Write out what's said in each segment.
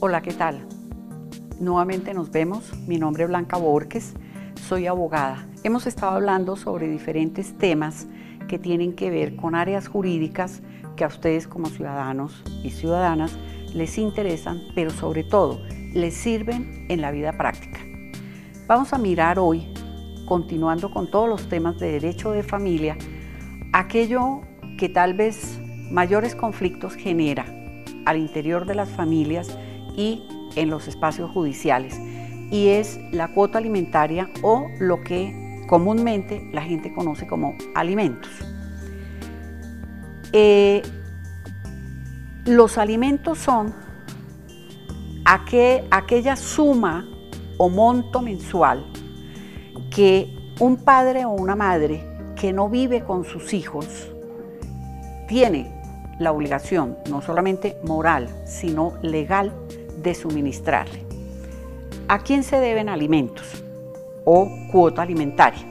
Hola, ¿qué tal? Nuevamente nos vemos. Mi nombre es Blanca Borges, soy abogada. Hemos estado hablando sobre diferentes temas que tienen que ver con áreas jurídicas que a ustedes como ciudadanos y ciudadanas les interesan, pero sobre todo les sirven en la vida práctica. Vamos a mirar hoy, continuando con todos los temas de derecho de familia, aquello que tal vez mayores conflictos genera al interior de las familias y en los espacios judiciales, y es la cuota alimentaria o lo que comúnmente la gente conoce como alimentos. Los alimentos son aquella suma o monto mensual que un padre o una madre que no vive con sus hijos tiene la obligación, no solamente moral, sino legal, de suministrarle. ¿A quién se deben alimentos o cuota alimentaria?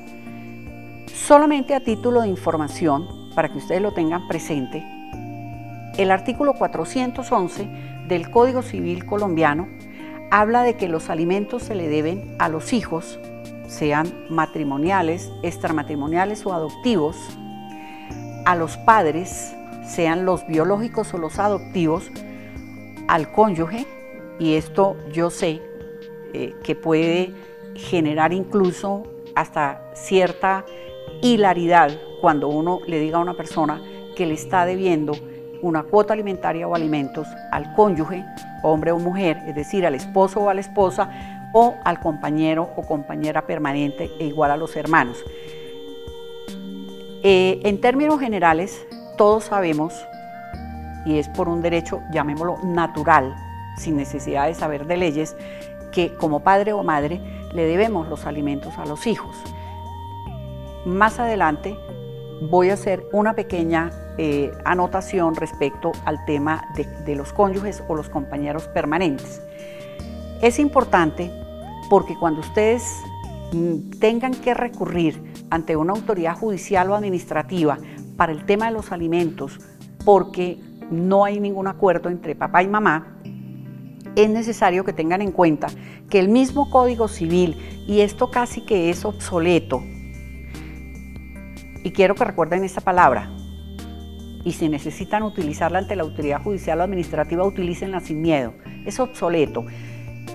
Solamente a título de información, para que ustedes lo tengan presente, el artículo 411 del Código Civil colombiano habla de que los alimentos se le deben a los hijos, sean matrimoniales, extramatrimoniales o adoptivos, a los padres, sean los biológicos o los adoptivos, al cónyuge, y esto yo sé que puede generar incluso hasta cierta hilaridad cuando uno le diga a una persona que le está debiendo una cuota alimentaria o alimentos al cónyuge, hombre o mujer, es decir, al esposo o a la esposa, o al compañero o compañera permanente, e igual a los hermanos. En términos generales, todos sabemos, y es por un derecho, llamémoslo natural, sin necesidad de saber de leyes, que como padre o madre le debemos los alimentos a los hijos. Más adelante voy a hacer una pequeña anotación respecto al tema de los cónyuges o los compañeros permanentes. Es importante porque cuando ustedes tengan que recurrir ante una autoridad judicial o administrativa para el tema de los alimentos, porque no hay ningún acuerdo entre papá y mamá, es necesario que tengan en cuenta que el mismo Código Civil, y esto casi que es obsoleto, y quiero que recuerden esta palabra, y si necesitan utilizarla ante la autoridad judicial o administrativa, utilícenla sin miedo, es obsoleto.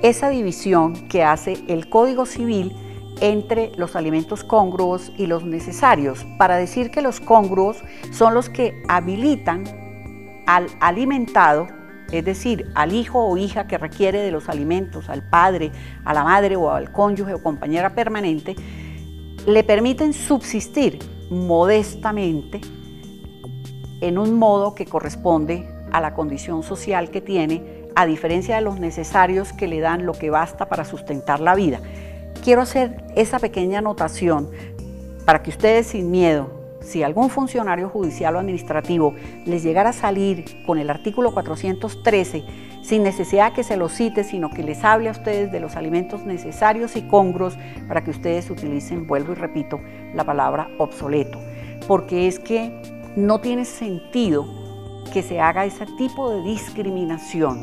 Esa división que hace el Código Civil entre los alimentos congruos y los necesarios, para decir que los congruos son los que habilitan al alimentado, es decir, al hijo o hija que requiere de los alimentos, al padre, a la madre o al cónyuge o compañera permanente, le permiten subsistir modestamente en un modo que corresponde a la condición social que tiene, a diferencia de los necesarios que le dan lo que basta para sustentar la vida. Quiero hacer esa pequeña anotación para que ustedes sin miedo, si algún funcionario judicial o administrativo les llegara a salir con el artículo 413, sin necesidad que se lo cite, sino que les hable a ustedes de los alimentos necesarios y congruos, para que ustedes utilicen, vuelvo y repito, la palabra obsoleto, porque es que no tiene sentido que se haga ese tipo de discriminación,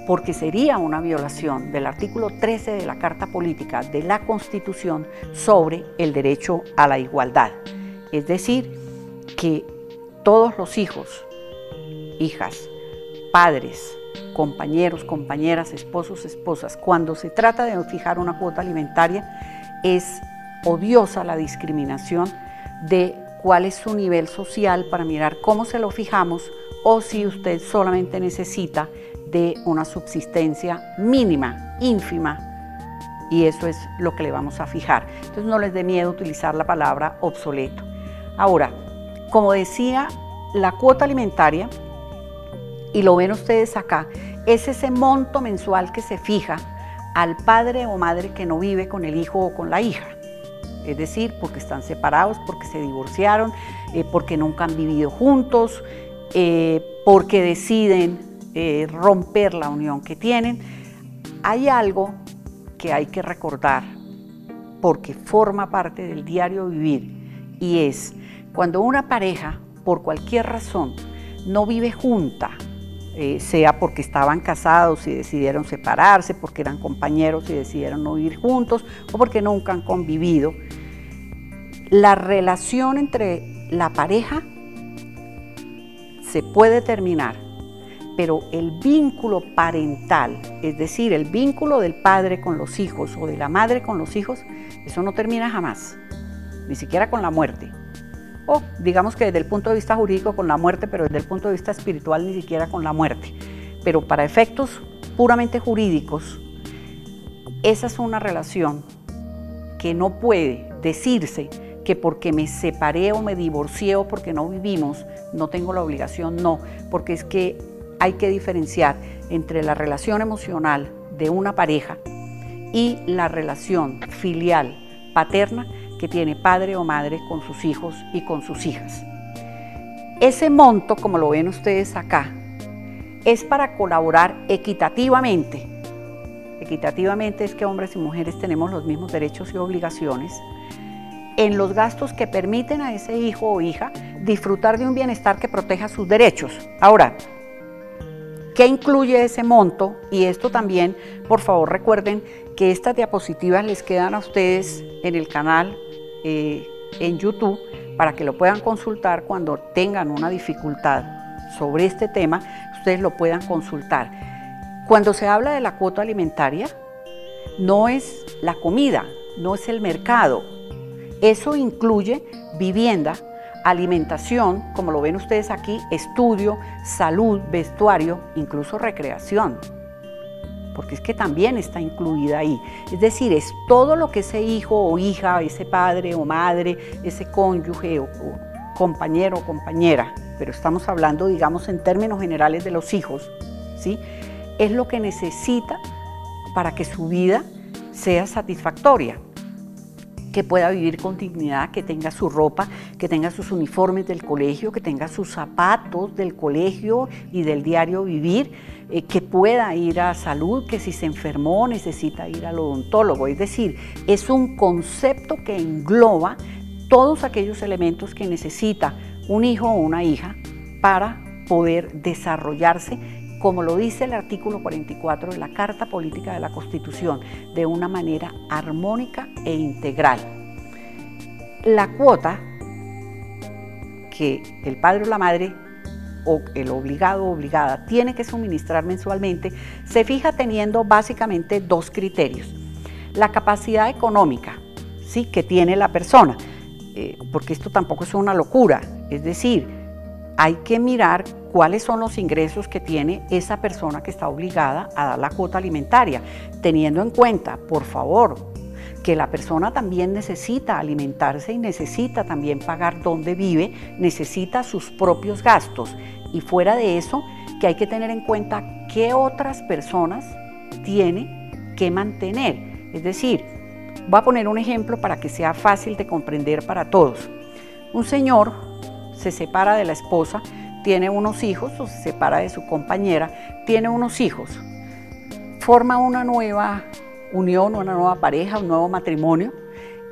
porque sería una violación del artículo 13 de la Carta Política de la Constitución sobre el derecho a la igualdad. Es decir, que todos los hijos, hijas, padres, compañeros, compañeras, esposos, esposas, cuando se trata de fijar una cuota alimentaria, es odiosa la discriminación de cuál es su nivel social para mirar cómo se lo fijamos, o si usted solamente necesita de una subsistencia mínima, ínfima, y eso es lo que le vamos a fijar. Entonces no les dé miedo utilizar la palabra obsoleto. Ahora, como decía, la cuota alimentaria, y lo ven ustedes acá, es ese monto mensual que se fija al padre o madre que no vive con el hijo o con la hija. Es decir, porque están separados, porque se divorciaron, porque nunca han vivido juntos, porque deciden romper la unión que tienen. Hay algo que hay que recordar, porque forma parte del diario vivir, y es cuando una pareja, por cualquier razón, no vive junta sea porque estaban casados y decidieron separarse, porque eran compañeros y decidieron no vivir juntos, o porque nunca han convivido. La relación entre la pareja se puede terminar, pero el vínculo parental, es decir, el vínculo del padre con los hijos o de la madre con los hijos, eso no termina jamás, ni siquiera con la muerte. O digamos que desde el punto de vista jurídico con la muerte, pero desde el punto de vista espiritual ni siquiera con la muerte. Pero para efectos puramente jurídicos, esa es una relación que no puede decirse que porque me separé o me divorcié o porque no vivimos, no tengo la obligación, no, porque es que hay que diferenciar entre la relación emocional de una pareja y la relación filial, paterna, que tiene padre o madre con sus hijos y con sus hijas. Ese monto, como lo ven ustedes acá, es para colaborar equitativamente. Equitativamente es que hombres y mujeres tenemos los mismos derechos y obligaciones en los gastos que permiten a ese hijo o hija disfrutar de un bienestar que proteja sus derechos. Ahora, ¿qué incluye ese monto? Y esto también, por favor, recuerden que estas diapositivas les quedan a ustedes en el canal en YouTube para que lo puedan consultar cuando tengan una dificultad sobre este tema, ustedes lo puedan consultar. Cuando se habla de la cuota alimentaria, no es la comida, no es el mercado. Eso incluye vivienda, alimentación, como lo ven ustedes aquí, estudio, salud, vestuario, incluso recreación, porque es que también está incluida ahí. Es decir, es todo lo que ese hijo o hija, ese padre o madre, ese cónyuge o compañero o compañera, pero estamos hablando, digamos, en términos generales de los hijos, ¿sí? Es lo que necesita para que su vida sea satisfactoria, que pueda vivir con dignidad, que tenga su ropa, que tenga sus uniformes del colegio, que tenga sus zapatos del colegio y del diario vivir, que pueda ir a salud, que si se enfermó necesita ir al odontólogo. Es decir, es un concepto que engloba todos aquellos elementos que necesita un hijo o una hija para poder desarrollarse, como lo dice el artículo 44 de la Carta Política de la Constitución, de una manera armónica e integral. La cuota que el padre o la madre o el obligado o obligada tiene que suministrar mensualmente se fija teniendo básicamente dos criterios. La capacidad económica, ¿sí?, que tiene la persona, porque esto tampoco es una locura, es decir, hay que mirar cuáles son los ingresos que tiene esa persona que está obligada a dar la cuota alimentaria, teniendo en cuenta, por favor, que la persona también necesita alimentarse y necesita también pagar donde vive, necesita sus propios gastos. Y fuera de eso, que hay que tener en cuenta qué otras personas tiene que mantener. Es decir, voy a poner un ejemplo para que sea fácil de comprender para todos. Un señor se separa de la esposa, tiene unos hijos, o se separa de su compañera, tiene unos hijos, forma una nueva unión, una nueva pareja, un nuevo matrimonio,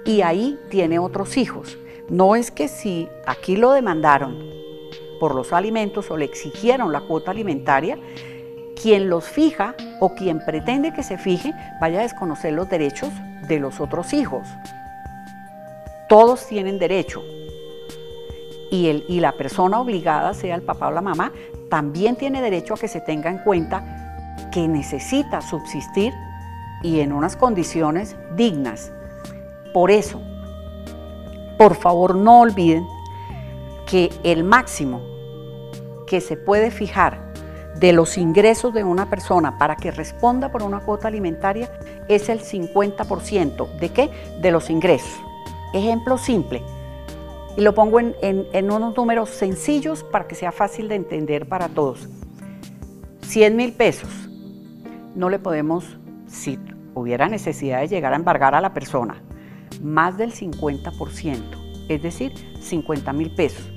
y ahí tiene otros hijos. No es que si aquí lo demandaron por los alimentos o le exigieron la cuota alimentaria, quien los fija o quien pretende que se fije vaya a desconocer los derechos de los otros hijos. Todos tienen derecho. Y la persona obligada, sea el papá o la mamá, también tiene derecho a que se tenga en cuenta que necesita subsistir y en unas condiciones dignas. Por eso, por favor, no olviden que el máximo que se puede fijar de los ingresos de una persona para que responda por una cuota alimentaria es el 50%. ¿De qué? De los ingresos. Ejemplo simple. Y lo pongo en unos números sencillos para que sea fácil de entender para todos. 100.000 pesos. No le podemos, si hubiera necesidad de llegar a embargar a la persona, más del 50%, es decir, 50.000 pesos.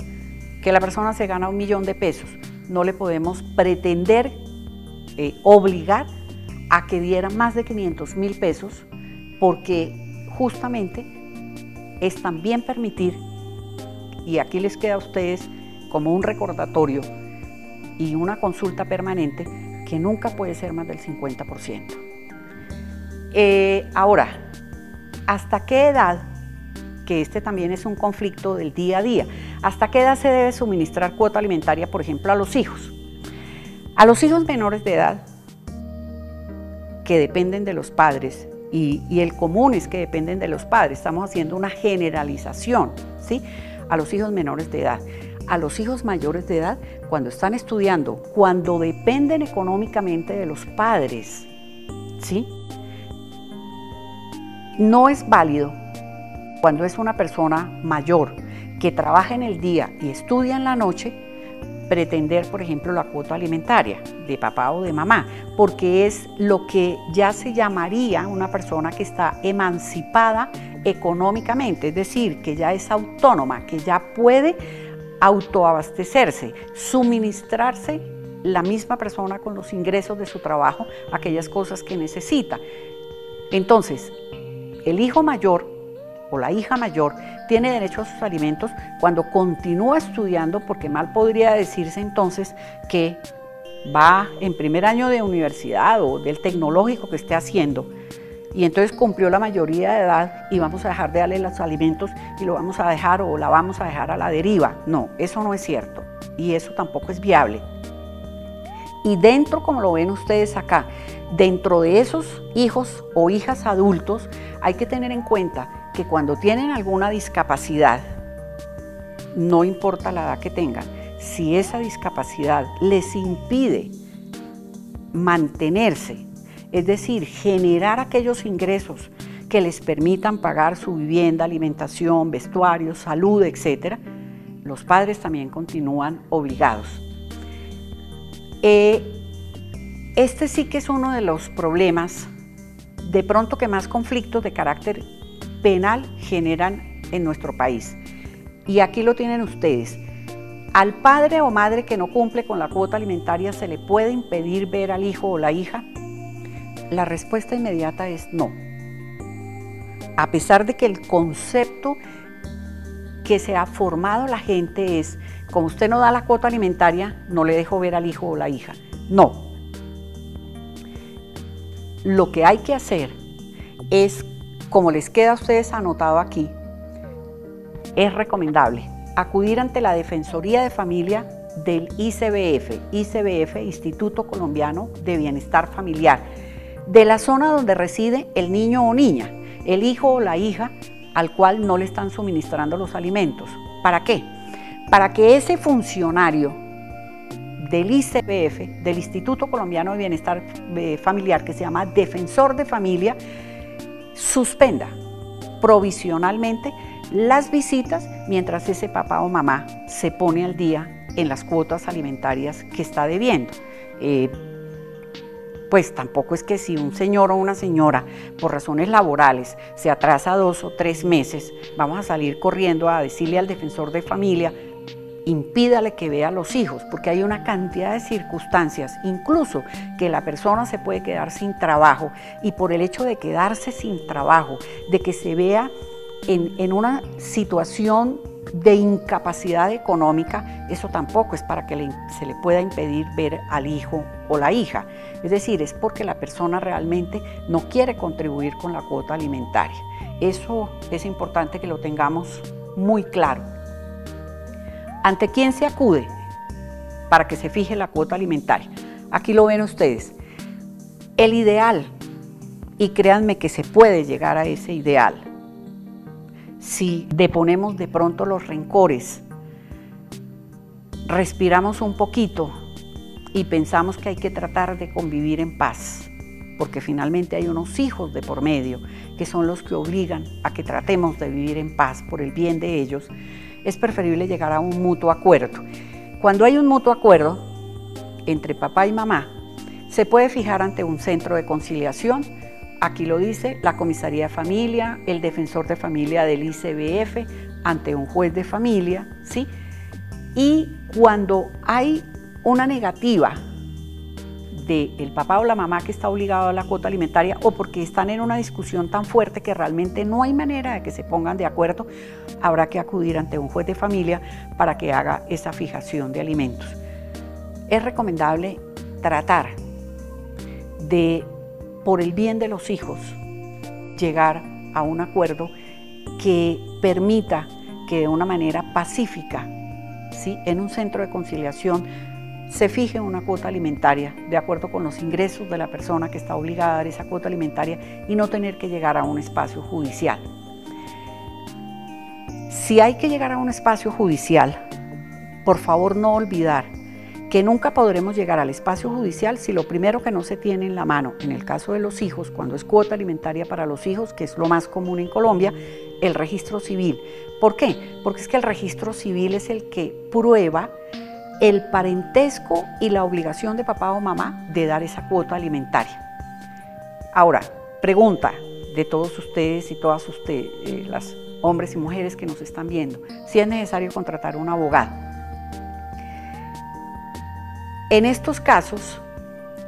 Que la persona se gana 1.000.000 de pesos, no le podemos pretender obligar a que diera más de 500.000 pesos, porque justamente es también permitir, y aquí les queda a ustedes como un recordatorio, y una consulta permanente que nunca puede ser más del 50%. Ahora, ¿hasta qué edad? Que este también es un conflicto del día a día. ¿Hasta qué edad se debe suministrar cuota alimentaria, por ejemplo, a los hijos? A los hijos menores de edad, que dependen de los padres, y el común es que dependen de los padres, estamos haciendo una generalización, ¿sí? A los hijos menores de edad. A los hijos mayores de edad, cuando están estudiando, cuando dependen económicamente de los padres, ¿sí? No es válido cuando es una persona mayor que trabaja en el día y estudia en la noche, pretender, por ejemplo, la cuota alimentaria de papá o de mamá, porque es lo que ya se llamaría una persona que está emancipada económicamente, es decir, que ya es autónoma, que ya puede autoabastecerse, suministrarse la misma persona con los ingresos de su trabajo, aquellas cosas que necesita. Entonces, el hijo mayor o la hija mayor tiene derecho a sus alimentos cuando continúa estudiando, porque mal podría decirse entonces que va en primer año de universidad o del tecnológico que esté haciendo, y entonces cumplió la mayoría de edad y vamos a dejar de darle los alimentos y lo vamos a dejar o la vamos a dejar a la deriva. No, eso no es cierto y eso tampoco es viable. Y dentro, como lo ven ustedes acá, dentro de esos hijos o hijas adultos, hay que tener en cuenta que cuando tienen alguna discapacidad, no importa la edad que tengan, si esa discapacidad les impide mantenerse, es decir, generar aquellos ingresos que les permitan pagar su vivienda, alimentación, vestuario, salud, etc., los padres también continúan obligados. Este sí que es uno de los problemas, de pronto, que más conflictos de carácter penal generan en nuestro país. Y aquí lo tienen ustedes. ¿Al padre o madre que no cumple con la cuota alimentaria se le puede impedir ver al hijo o la hija? La respuesta inmediata es no. A pesar de que el concepto que se ha formado la gente es, como usted no da la cuota alimentaria, no le dejo ver al hijo o la hija. No. Lo que hay que hacer es, como les queda a ustedes anotado aquí, es recomendable acudir ante la Defensoría de Familia del ICBF, Instituto Colombiano de Bienestar Familiar, de la zona donde reside el niño o niña, el hijo o la hija al cual no le están suministrando los alimentos. ¿Para qué? Para que ese funcionario del ICBF, del Instituto Colombiano de Bienestar Familiar, que se llama Defensor de Familia, suspenda provisionalmente las visitas mientras ese papá o mamá se pone al día en las cuotas alimentarias que está debiendo. Pues tampoco es que si un señor o una señora por razones laborales se atrasa 2 o 3 meses, vamos a salir corriendo a decirle al defensor de familia, impídale que vea a los hijos, porque hay una cantidad de circunstancias, incluso que la persona se puede quedar sin trabajo, y por el hecho de quedarse sin trabajo, de que se vea en una situación de incapacidad económica, eso tampoco es para que se le pueda impedir ver al hijo o la hija. Es decir, es porque la persona realmente no quiere contribuir con la cuota alimentaria. Eso es importante que lo tengamos muy claro. ¿Ante quién se acude para que se fije la cuota alimentaria? Aquí lo ven ustedes. El ideal, y créanme que se puede llegar a ese ideal, si deponemos de pronto los rencores, respiramos un poquito y pensamos que hay que tratar de convivir en paz, porque finalmente hay unos hijos de por medio que son los que obligan a que tratemos de vivir en paz por el bien de ellos, es preferible llegar a un mutuo acuerdo. Cuando hay un mutuo acuerdo entre papá y mamá, se puede fijar ante un centro de conciliación. Aquí lo dice la comisaría de familia, el defensor de familia del ICBF, ante un juez de familia, ¿sí? Y cuando hay una negativa del papá o la mamá que está obligado a la cuota alimentaria, o porque están en una discusión tan fuerte que realmente no hay manera de que se pongan de acuerdo, habrá que acudir ante un juez de familia para que haga esa fijación de alimentos. es recomendable tratar de, por el bien de los hijos, llegar a un acuerdo que permita que de una manera pacífica, ¿sí?, en un centro de conciliación se fije una cuota alimentaria de acuerdo con los ingresos de la persona que está obligada a dar esa cuota alimentaria y no tener que llegar a un espacio judicial. Si hay que llegar a un espacio judicial, por favor no olvidar que nunca podremos llegar al espacio judicial si lo primero que no se tiene en la mano, en el caso de los hijos, cuando es cuota alimentaria para los hijos, que es lo más común en Colombia, el registro civil. ¿Por qué? Porque es que el registro civil es el que prueba el parentesco y la obligación de papá o mamá de dar esa cuota alimentaria. Ahora, pregunta de todos ustedes y todas ustedes, las hombres y mujeres que nos están viendo, si es necesario contratar un abogado. En estos casos,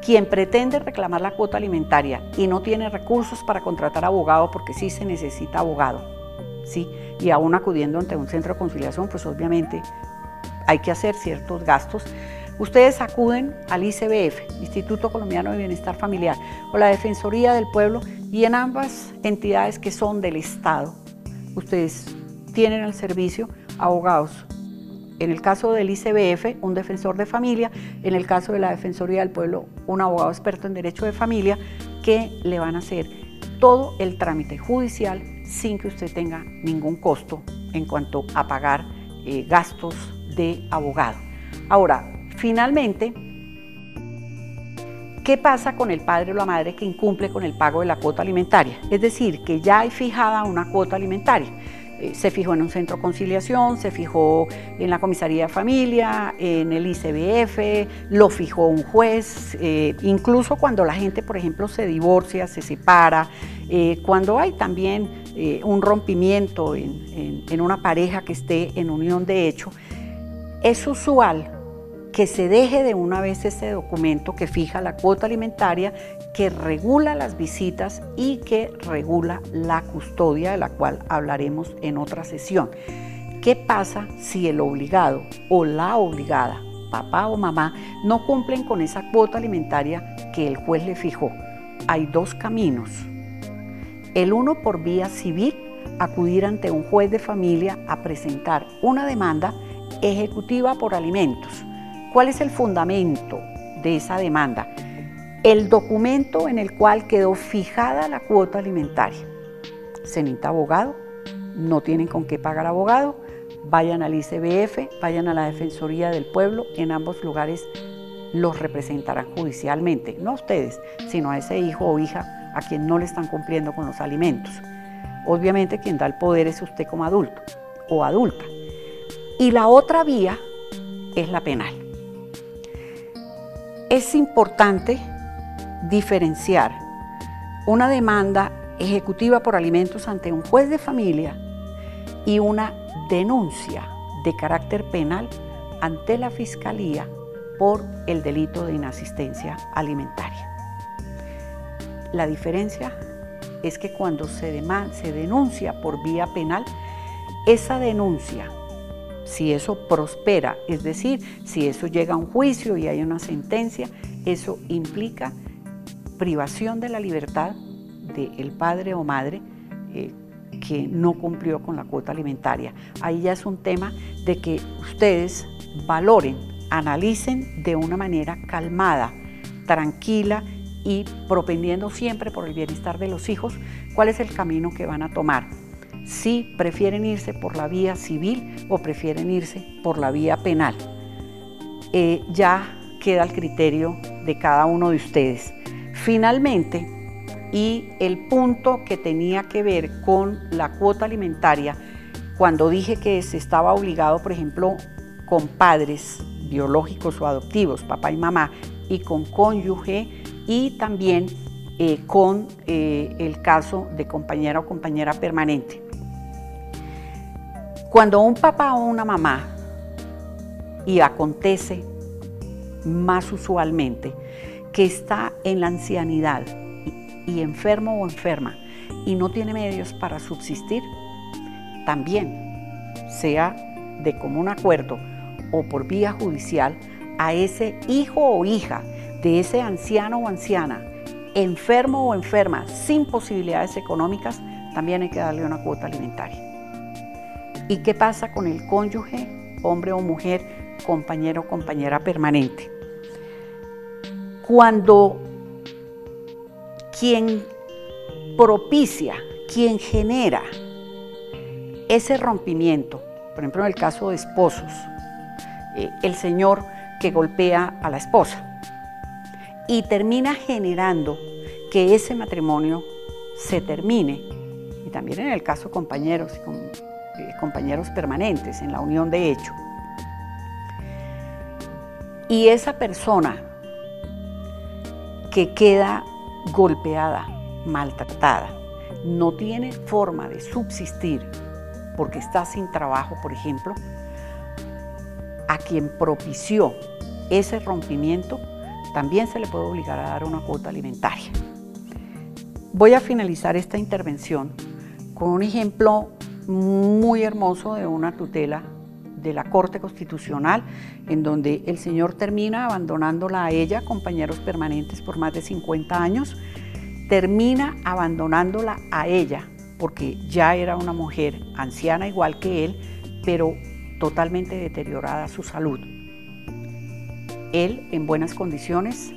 quien pretende reclamar la cuota alimentaria y no tiene recursos para contratar abogado, porque sí se necesita abogado, ¿sí?, y aún acudiendo ante un centro de conciliación, pues obviamente hay que hacer ciertos gastos, ustedes acuden al ICBF, Instituto Colombiano de Bienestar Familiar, o la Defensoría del Pueblo, y en ambas entidades que son del Estado, ustedes tienen al servicio abogados. En el caso del ICBF, un defensor de familia; en el caso de la Defensoría del Pueblo, un abogado experto en derecho de familia, que le van a hacer todo el trámite judicial sin que usted tenga ningún costo en cuanto a pagar gastos de abogado. Ahora, finalmente, ¿qué pasa con el padre o la madre que incumple con el pago de la cuota alimentaria? Es decir, que ya hay fijada una cuota alimentaria. Se fijó en un centro de conciliación, se fijó en la comisaría de familia, en el ICBF, lo fijó un juez, incluso cuando la gente, por ejemplo, se divorcia, se separa, cuando hay también un rompimiento en una pareja que esté en unión de hecho, es usual que se deje de una vez ese documento que fija la cuota alimentaria, que regula las visitas y que regula la custodia, de la cual hablaremos en otra sesión. ¿Qué pasa si el obligado o la obligada, papá o mamá, no cumplen con esa cuota alimentaria que el juez le fijó? Hay dos caminos. El uno, por vía civil, acudir ante un juez de familia a presentar una demanda ejecutiva por alimentos. ¿Cuál es el fundamento de esa demanda? El documento en el cual quedó fijada la cuota alimentaria. Se necesita abogado, no tienen con qué pagar abogado, vayan al ICBF, vayan a la Defensoría del Pueblo, en ambos lugares los representarán judicialmente, no a ustedes, sino a ese hijo o hija a quien no le están cumpliendo con los alimentos. Obviamente quien da el poder es usted como adulto o adulta. Y la otra vía es la penal. Es importante diferenciar una demanda ejecutiva por alimentos ante un juez de familia y una denuncia de carácter penal ante la Fiscalía por el delito de inasistencia alimentaria. La diferencia es que cuando se denuncia por vía penal, esa denuncia, si eso prospera, es decir, si eso llega a un juicio y hay una sentencia, eso implica privación de la libertad del padre o madre que no cumplió con la cuota alimentaria. Ahí ya es un tema de que ustedes valoren, analicen de una manera calmada, tranquila y propendiendo siempre por el bienestar de los hijos, cuál es el camino que van a tomar. Si prefieren irse por la vía civil o prefieren irse por la vía penal. Ya queda al criterio de cada uno de ustedes. Finalmente, y el punto que tenía que ver con la cuota alimentaria, cuando dije que se estaba obligado, por ejemplo, con padres biológicos o adoptivos, papá y mamá, y con cónyuge, y también con el caso de compañera o compañera permanente. Cuando un papá o una mamá, y acontece más usualmente, que está en la ancianidad y enfermo o enferma y no tiene medios para subsistir, también, sea de común acuerdo o por vía judicial, a ese hijo o hija de ese anciano o anciana, enfermo o enferma, sin posibilidades económicas, también hay que darle una cuota alimentaria. ¿Y qué pasa con el cónyuge, hombre o mujer, compañero o compañera permanente? Cuando quien propicia, quien genera ese rompimiento, por ejemplo en el caso de esposos, el señor que golpea a la esposa y termina generando que ese matrimonio se termine, y también en el caso de compañeros y compañeros permanentes en la unión de hecho, y esa persona que queda golpeada, maltratada, no tiene forma de subsistir porque está sin trabajo, por ejemplo, a quien propició ese rompimiento también se le puede obligar a dar una cuota alimentaria. Voy a finalizar esta intervención con un ejemplo muy hermoso de una tutela de la Corte Constitucional, en donde el señor termina abandonándola a ella, compañeros permanentes por más de 50 años, termina abandonándola a ella, porque ya era una mujer anciana igual que él, pero totalmente deteriorada su salud. Él en buenas condiciones,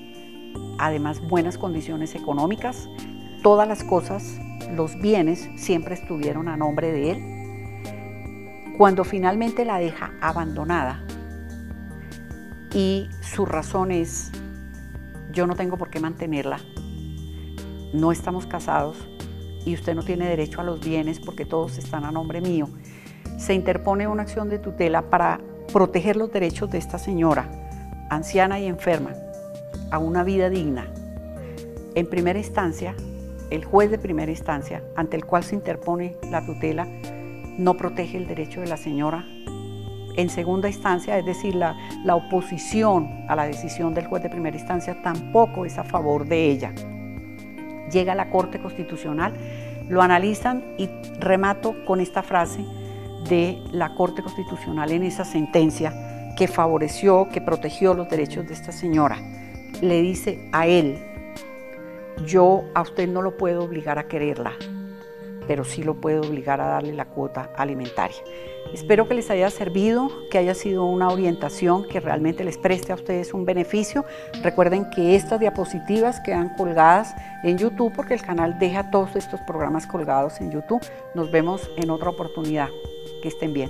además buenas condiciones económicas, todas las cosas, los bienes siempre estuvieron a nombre de él. Cuando finalmente la deja abandonada y su razón es: yo no tengo por qué mantenerla, no estamos casados y usted no tiene derecho a los bienes porque todos están a nombre mío, se interpone una acción de tutela para proteger los derechos de esta señora, anciana y enferma, a una vida digna. En primera instancia, el juez de primera instancia, ante el cual se interpone la tutela, no protege el derecho de la señora. En segunda instancia, es decir, la oposición a la decisión del juez de primera instancia tampoco es a favor de ella. Llega a la Corte Constitucional, lo analizan y remato con esta frase de la Corte Constitucional en esa sentencia que favoreció, que protegió los derechos de esta señora. Le dice a él: yo a usted no lo puedo obligar a quererla, pero sí lo puedo obligar a darle la cuota alimentaria. Espero que les haya servido, que haya sido una orientación que realmente les preste a ustedes un beneficio. Recuerden que estas diapositivas quedan colgadas en YouTube porque el canal deja todos estos programas colgados en YouTube. Nos vemos en otra oportunidad. Que estén bien.